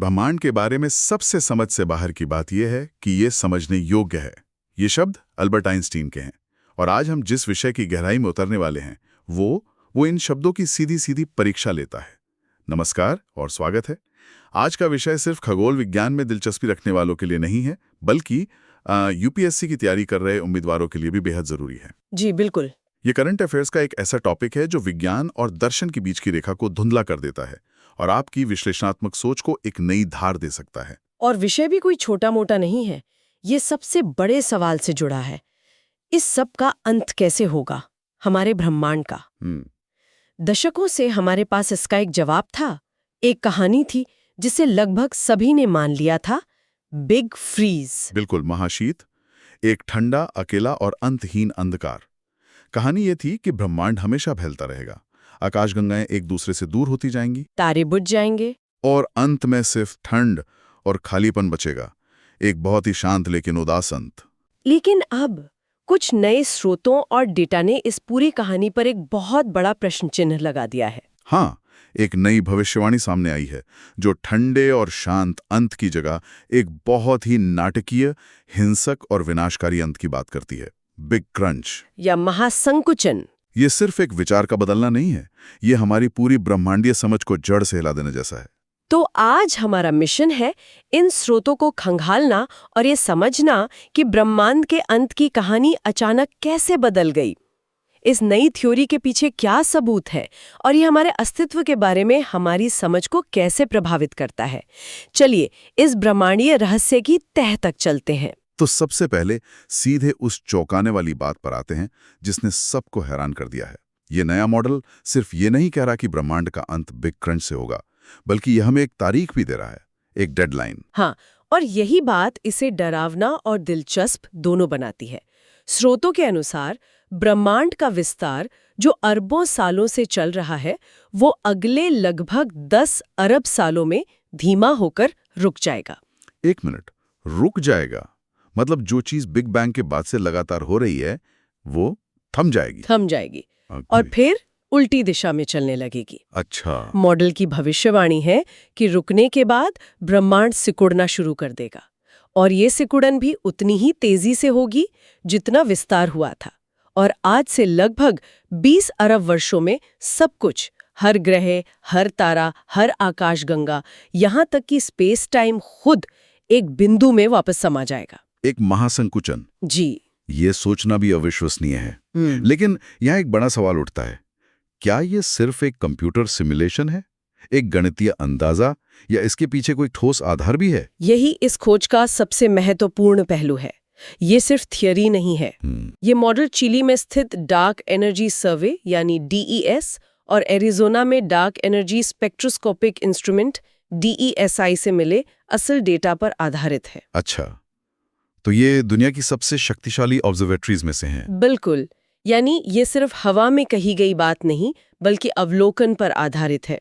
ब्रह्मांड के बारे में सबसे समझ से बाहर की बात यह है कि ये समझने योग्य है। ये शब्द अल्बर्ट आइंस्टीन के हैं और आज हम जिस विषय की गहराई में उतरने वाले हैं वो इन शब्दों की सीधी सीधी परीक्षा लेता है। नमस्कार और स्वागत है। आज का विषय सिर्फ खगोल विज्ञान में दिलचस्पी रखने वालों के लिए नहीं है, बल्कि यूपीएससी की तैयारी कर रहे उम्मीदवारों के लिए भी बेहद जरूरी है। जी बिल्कुल। ये करंट अफेयर्स का एक ऐसा टॉपिक है जो विज्ञान और दर्शन के बीच की रेखा को धुंधला कर देता है और आपकी विश्लेषणात्मक सोच को एक नई धार दे सकता है। और विषय भी कोई छोटा मोटा नहीं है। ये सबसे बड़े सवाल से जुड़ा है। इस सब का अंत कैसे होगा, हमारे ब्रह्मांड का। दशकों से हमारे पास इसका एक जवाब था। एक कहानी थी जिसे लगभग सभी ने मान लिया था, बिग फ्रीज। बिल्कुल, महाशीत, एक ठंडा, अकेला और अंतहीन अंधकार। कहानी ये थी कि ब्रह्मांड हमेशा फैलता रहेगा, आकाशगंगाएं एक दूसरे से दूर होती जाएंगी, तारे बुझ जाएंगे और अंत में सिर्फ ठंड और खालीपन बचेगा। एक बहुत ही शांत लेकिन उदास अंत। लेकिन अब कुछ नए स्रोतों और डेटा ने इस पूरी कहानी पर एक बहुत बड़ा प्रश्न चिन्ह लगा दिया है। हाँ, एक नई भविष्यवाणी सामने आई है जो ठंडे और शांत अंत की जगह एक बहुत ही नाटकीय, हिंसक और विनाशकारी अंत की बात करती है, बिग क्रंच या महासंकुचन। ये सिर्फ एक विचार का बदलना नहीं है, ये हमारी पूरी ब्रह्मांडीय समझ को जड़ से हिला देने जैसा है। तो आज हमारा मिशन है इन स्रोतों को खंगालना और ये समझना कि ब्रह्मांड के अंत की कहानी अचानक कैसे बदल गई। इस नई थ्योरी के पीछे क्या सबूत है और ये हमारे अस्तित्व के बारे में हमारी समझ को कैसे प्रभावित करता है। चलिए इस ब्रह्मांडीय रहस्य की तह तक चलते हैं। तो सबसे पहले सीधे उस चौंकाने वाली बात पर आते हैं जिसने सबको हैरान कर दिया है। ये नया मॉडल सिर्फ ये नहीं कह रहा कि ब्रह्मांड का अंत बिग क्रंच से होगा, बल्कि यह हमें एक तारीख भी दे रहा है, एक डेडलाइन। हाँ, और यही बात इसे डरावना और दिलचस्प दोनों बनाती है। स्रोतों के अनुसार ब्रह्मांड का विस्तार जो अरबों सालों से चल रहा है, वो अगले लगभग 10 अरब सालों में धीमा होकर रुक जाएगा। एक मिनट, रुक जाएगा? मतलब जो चीज बिग बैंग के बाद से लगातार हो रही है वो थम जाएगी। और फिर उल्टी दिशा में चलने लगेगी। अच्छा। मॉडल की भविष्यवाणी है कि रुकने के बाद ब्रह्मांड सिकुड़ना शुरू कर देगा, और ये सिकुड़न भी उतनी ही तेजी से होगी जितना विस्तार हुआ था। और आज से लगभग 20 अरब वर्षों में सब कुछ, हर ग्रह, हर तारा, हर आकाशगंगा, यहाँ तक कि स्पेस टाइम खुद एक बिंदु में वापस समा जाएगा। एक महासंकुचन। जी, ये सोचना भी अविश्वसनीय है। लेकिन यहाँ एक बड़ा सवाल उठता है, क्या ये सिर्फ एक कंप्यूटर सिमुलेशन है, एक गणितीय अंदाजा, या इसके पीछे कोई ठोस आधार भी है? यही इस खोज का सबसे महत्वपूर्ण पहलू है। ये सिर्फ थियरी नहीं है। ये मॉडल चिली में स्थित डार्क एनर्जी सर्वे यानी DES और एरिजोना में dark energy spectroscopic instrument DESI से मिले असल डेटा पर आधारित है। अच्छा, तो ये दुनिया की सबसे शक्तिशाली ऑब्जर्वेटरीज में से हैं। बिल्कुल, यानी ये सिर्फ हवा में कही गई बात नहीं, बल्कि अवलोकन पर आधारित है।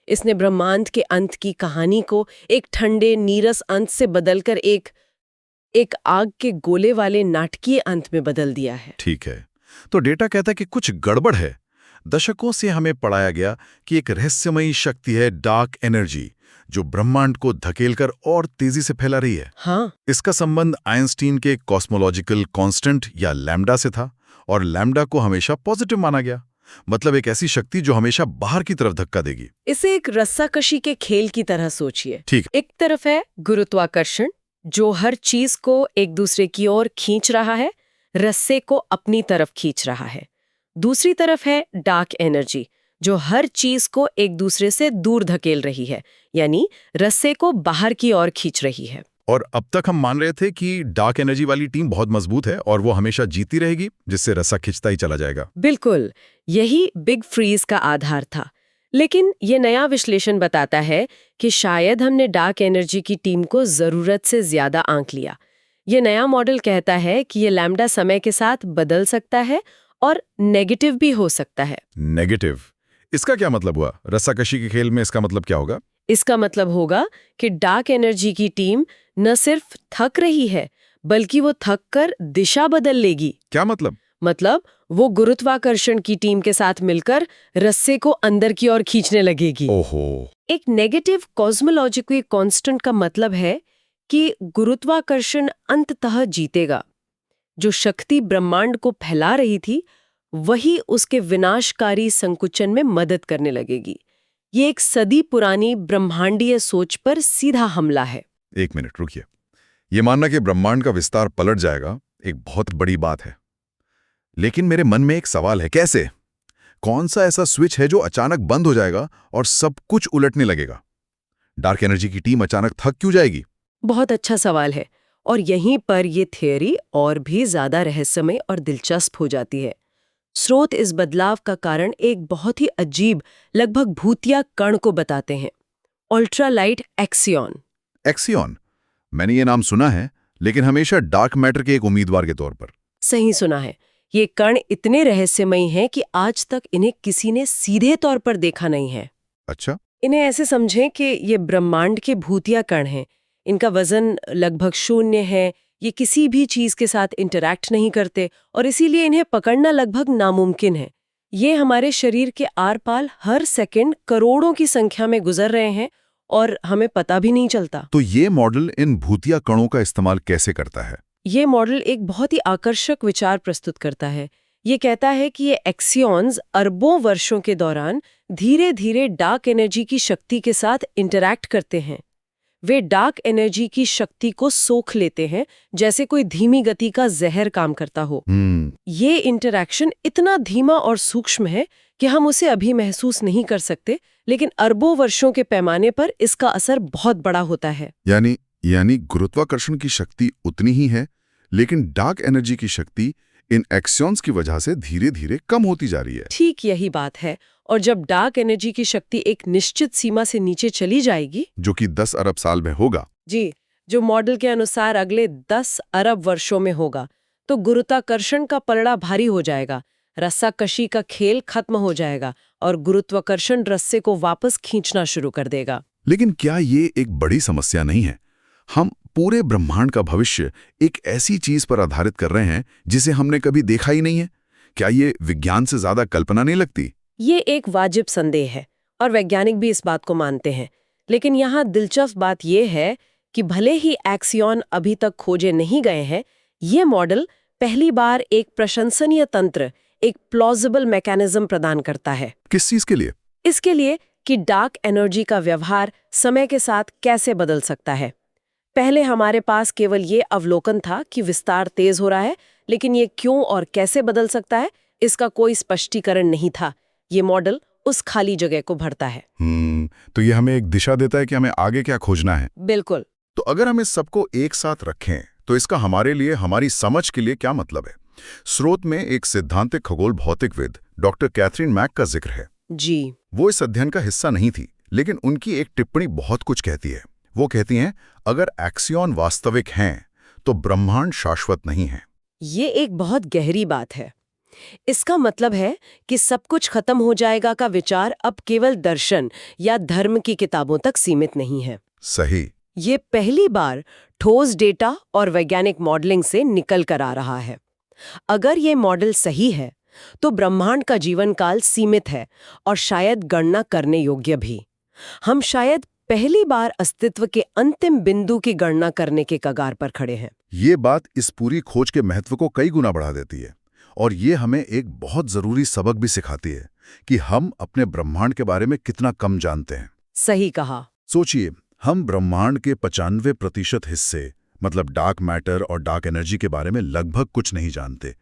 इसने ब्रह्मांड के अंत की कहानी को एक ठंडे नीरस अंत से बदलकर एक आग के गोले वाले नाटकीय अंत में बदल दिया है। ठीक है, तो डेटा कहता है कि कुछ गड़बड़ है। दशकों से हमें पढ़ाया गया कि एक रहस्यमयी शक्ति है डार्क एनर्जी, जो ब्रह्मांड को धकेलकर और तेजी से फैला रही है। हाँ। इसका संबंध आइंस्टीन के कॉस्मोलॉजिकल कांस्टेंट या लैम्डा से था, और लैम्डा को हमेशा पॉजिटिव माना गया। मतलब एक ऐसी शक्ति जो हमेशा बाहर की तरफ धक्का देगी। इसे एक रस्साकशी के खेल की तरह सोचिए। ठीक। एक तरफ है गुरुत्वाकर्षण, जो हर चीज को एक दूसरे की ओर खींच रहा है, रस्से को अपनी तरफ खींच रहा है। दूसरी तरफ है डार्क एनर्जी, जो हर चीज को एक दूसरे से दूर धकेल रही है, यानी रस्से को बाहर की ओर खींच रही है। और अब तक हम मान रहे थे कि डार्क एनर्जी वाली टीम बहुत मजबूत है और वो हमेशा जीती रहेगी, जिससे रस्सा खिंचता ही चला जाएगा। बिल्कुल, यही बिग फ्रीज का आधार था। लेकिन ये नया विश्लेषण बताता है कि शायद हमने डार्क एनर्जी की टीम को जरूरत से ज्यादा आंक लिया। ये नया मॉडल कहता है कि ये लैम्डा समय के साथ बदल सकता है और नेगेटिव भी हो सकता है। नेगेटिव? इसका क्या मतलब हुआ? रस्साकशी के खेल में इसका मतलब क्या होगा? इसका मतलब होगा कि डार्क एनर्जी की टीम न सिर्फ थक रही है, बल्कि वो थक कर दिशा बदल लेगी। क्या मतलब? मतलब वो गुरुत्वाकर्षण की टीम के साथ मिलकर रस्से को अंदर की ओर खींचने लगेगी। ओहो। एक नेगेटिव कॉस्मोलॉजिकल कांस्टेंट का मतलब है कि गुरुत्वाकर्षण अंततः जीतेगा। जो शक्ति ब्रह्मांड को फैला रही थी वही उसके विनाशकारी संकुचन में मदद करने लगेगी। ये एक सदी पुरानी ब्रह्मांडीय सोच पर सीधा हमला है। एक मिनट रुकिए। ये मानना कि ब्रह्मांड का विस्तार पलट जाएगा एक बहुत बड़ी बात है, लेकिन मेरे मन में एक सवाल है, कैसे? कौन सा ऐसा स्विच है जो अचानक बंद हो जाएगा और सब कुछ उलटने लगेगा? डार्क एनर्जी की टीम अचानक थक क्यों जाएगी? बहुत अच्छा सवाल है, और यहीं पर ये थियोरी और भी ज्यादा रहस्यमय और दिलचस्प हो जाती है। स्रोत इस बदलाव का कारण एक बहुत ही अजीब, लगभग भूतिया कण को बताते हैं, अल्ट्रालाइट एक्सियन। एक्सियन? मैंने ये नाम सुना है, लेकिन हमेशा डार्क मैटर के एक उम्मीदवार के तौर पर। सही सुना है। ये कण इतने रहस्यमयी हैं कि आज तक इन्हें किसी ने सीधे तौर पर देखा नहीं है। अच्छा। इन्हें ऐसे समझें कि ये ब्रह्मांड के भूतिया कण हैं। इनका वजन लगभग 0 है, ये किसी भी चीज के साथ इंटरैक्ट नहीं करते और इसीलिए इन्हें पकड़ना लगभग नामुमकिन है। ये हमारे शरीर के आर पार हर सेकंड करोड़ों की संख्या में गुजर रहे हैं और हमें पता भी नहीं चलता। तो ये मॉडल इन भूतिया कणों का इस्तेमाल कैसे करता है? ये मॉडल एक बहुत ही आकर्षक विचार प्रस्तुत करता है। ये कहता है कि ये एक्सियॉन्स अरबों वर्षों के दौरान धीरे धीरे डार्क एनर्जी की शक्ति के साथ इंटरैक्ट करते हैं। वे डार्क एनर्जी की शक्ति को सोख लेते हैं, जैसे कोई धीमी गति का जहर काम करता हो। ये इंटरैक्शन इतना धीमा और सूक्ष्म है कि हम उसे अभी महसूस नहीं कर सकते, लेकिन अरबों वर्षों के पैमाने पर इसका असर बहुत बड़ा होता है। यानी गुरुत्वाकर्षण की शक्ति उतनी ही है, लेकिन डार्क एनर्जी की शक्ति इन एक्सियॉन्स की वजह से धीरे धीरे कम होती जा रही है। ठीक यही बात है। और जब डार्क एनर्जी की शक्ति एक निश्चित सीमा से नीचे चली जाएगी, जो कि 10 अरब साल में होगा, जी, जो मॉडल के अनुसार अगले 10 अरब वर्षों में होगा, तो गुरुत्वाकर्षण का पलड़ा भारी हो जाएगा, रस्साकशी का खेल खत्म हो जाएगा और गुरुत्वाकर्षण रस्से को वापस खींचना शुरू कर देगा। लेकिन क्या ये एक बड़ी समस्या नहीं है? हम पूरे ब्रह्मांड का भविष्य एक ऐसी चीज पर आधारित कर रहे हैं जिसे हमने कभी देखा ही नहीं है। क्या ये विज्ञान से ज्यादा कल्पना नहीं लगती? ये एक वाजिब संदेह है और वैज्ञानिक भी इस बात को मानते हैं। लेकिन यहाँ दिलचस्प बात यह है कि भले ही एक्सियॉन अभी तक खोजे नहीं गए हैं, ये मॉडल पहली बार एक प्रशंसनीय तंत्र, एक प्लॉजिबल मैकेनिज्म प्रदान करता है। किस चीज के लिए? इसके लिए कि डार्क एनर्जी का व्यवहार समय के साथ कैसे बदल सकता है। पहले हमारे पास केवल ये अवलोकन था कि विस्तार तेज हो रहा है, लेकिन ये क्यों और कैसे बदल सकता है, इसका कोई स्पष्टीकरण नहीं था। ये मॉडल उस खाली जगह को भरता है। तो ये हमें एक दिशा देता है कि हमें आगे क्या खोजना है। बिल्कुल। तो अगर हम इस सबको एक साथ रखें, तो इसका हमारे लिए, हमारी समझ के लिए क्या मतलब है? स्रोत में एक सिद्धांतिक खगोल भौतिकविद डॉक्टर कैथरीन मैक का जिक्र है। जी। वो इस अध्ययन का हिस्सा नहीं थी, लेकिन उनकी एक टिप्पणी बहुत कुछ कहती है। वो कहती हैं, अगर एक्सियॉन वास्तविक हैं, तो ब्रह्मांड शाश्वत नहीं है। ये एक बहुत गहरी बात है। इसका मतलब है कि सब कुछ खत्म हो जाएगा का विचार अब केवल दर्शन या धर्म की किताबों तक सीमित नहीं है। सही। ये पहली बार ठोस डेटा और वैज्ञानिक मॉडलिंग से निकल कर आ रहा है। अगर ये मॉडल सही है, तो ब्रह्मांड का जीवन काल सीमित है और शायद गणना करने योग्य भी। हम शायद पहली बार अस्तित्व के अंतिम बिंदु की गणना करने के कगार पर खड़े हैं। ये बात इस पूरी खोज के महत्व को कई गुना बढ़ा देती है, और ये हमें एक बहुत जरूरी सबक भी सिखाती है कि हम अपने ब्रह्मांड के बारे में कितना कम जानते हैं। सही कहा। सोचिए, हम ब्रह्मांड के 95% हिस्से, मतलब डार्क मैटर और डार्क एनर्जी के बारे में लगभग कुछ नहीं जानते।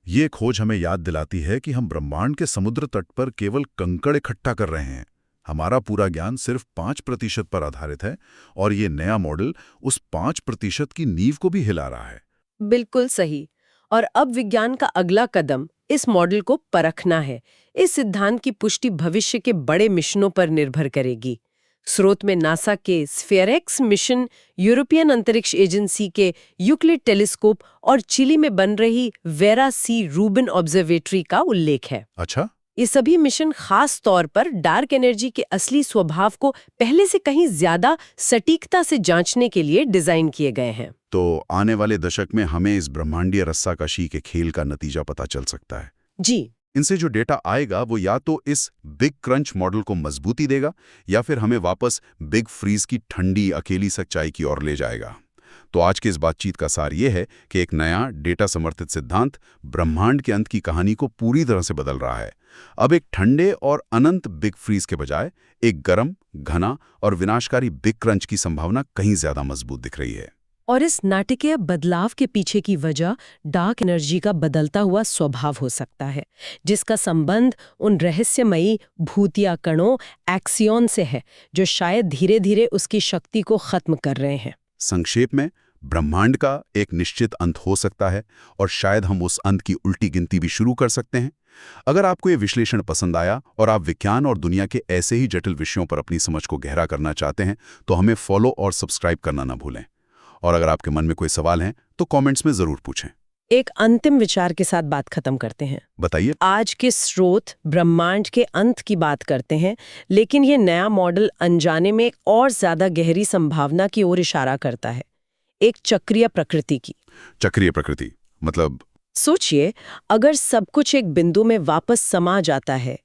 ये खोज हमें याद दिलाती है कि हम ब्रह्मांड के समुद्र तट पर केवल कंकड़ इकट्ठा कर रहे हैं। हमारा पूरा ज्ञान सिर्फ 5% पर आधारित है, और ये नया मॉडल उस 5% की नींव को भी हिला रहा है। बिल्कुल सही। और अब विज्ञान का अगला कदम इस मॉडल को परखना है। इस सिद्धांत की पुष्टि भविष्य के बड़े मिशनों पर निर्भर करेगी। स्रोत में नासा के स्फेयरेक्स मिशन, यूरोपियन अंतरिक्ष एजेंसी के यूक्लिड टेलीस्कोप और चिली में बन रही वेरा सी रूबिन ऑब्जर्वेटरी का उल्लेख है। अच्छा। ये सभी मिशन खास तौर पर डार्क एनर्जी के असली स्वभाव को पहले से कहीं ज्यादा सटीकता से जांचने के लिए डिजाइन किए गए हैं। तो आने वाले दशक में हमें इस ब्रह्मांडीय रस्साकशी के खेल का नतीजा पता चल सकता है। जी। इनसे जो डेटा आएगा वो या तो इस बिग क्रंच मॉडल को मजबूती देगा या फिर हमें वापस बिग फ्रीज की ठंडी अकेली सच्चाई की ओर ले जाएगा। तो आज के इस बातचीत का सार ये है कि एक नया डेटा समर्थित सिद्धांत ब्रह्मांड के अंत की कहानी को पूरी तरह से बदल रहा है। अब एक ठंडे और अनंत बिग फ्रीज के बजाय एक गर्म, घना और विनाशकारी बिग क्रंच की संभावना कहीं ज्यादा मजबूत दिख रही है। और इस नाटकीय बदलाव के पीछे की वजह डार्क एनर्जी का बदलता हुआ स्वभाव हो सकता है, जिसका संबंध उन रहस्यमयी भूतिया कणों एक्सियन से है जो शायद धीरे धीरे उसकी शक्ति को खत्म कर रहे हैं। संक्षेप में, ब्रह्मांड का एक निश्चित अंत हो सकता है और शायद हम उस अंत की उल्टी गिनती भी शुरू कर सकते हैं। अगर आपको ये विश्लेषण पसंद आया और आप विज्ञान और दुनिया के ऐसे ही जटिल विषयों पर अपनी समझ को गहरा करना चाहते हैं तो हमें फॉलो और सब्सक्राइब करना ना भूलें। और अगर आपके मन में कोई सवाल हैं तो कमेंट्स में जरूर पूछें। एक अंतिम विचार के साथ बात खत्म करते हैं। बताइए। आज के स्रोत ब्रह्मांड के अंत की बात करते हैं, लेकिन ये नया मॉडल अनजाने में एक और ज्यादा गहरी संभावना की ओर इशारा करता है, एक चक्रीय प्रकृति की। चक्रीय प्रकृति मतलब? सोचिए, अगर सब कुछ एक बिंदु में वापस समा जाता है,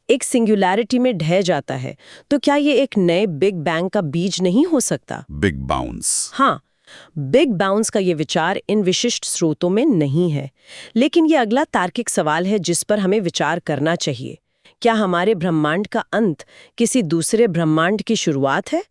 एक सिंगुलैरिटी में ढह जाता है, तो क्या ये एक नए बिग बैंग का बीज नहीं हो सकता? Big bounce. हाँ, बिग बाउंस का ये विचार इन विशिष्ट स्रोतों में नहीं है, लेकिन ये अगला तार्किक सवाल है जिस पर हमें विचार करना चाहिए। क्या हमारे ब्रह्मांड का अंत किसी दूसरे ब्रह्मांड की शुरुआत है?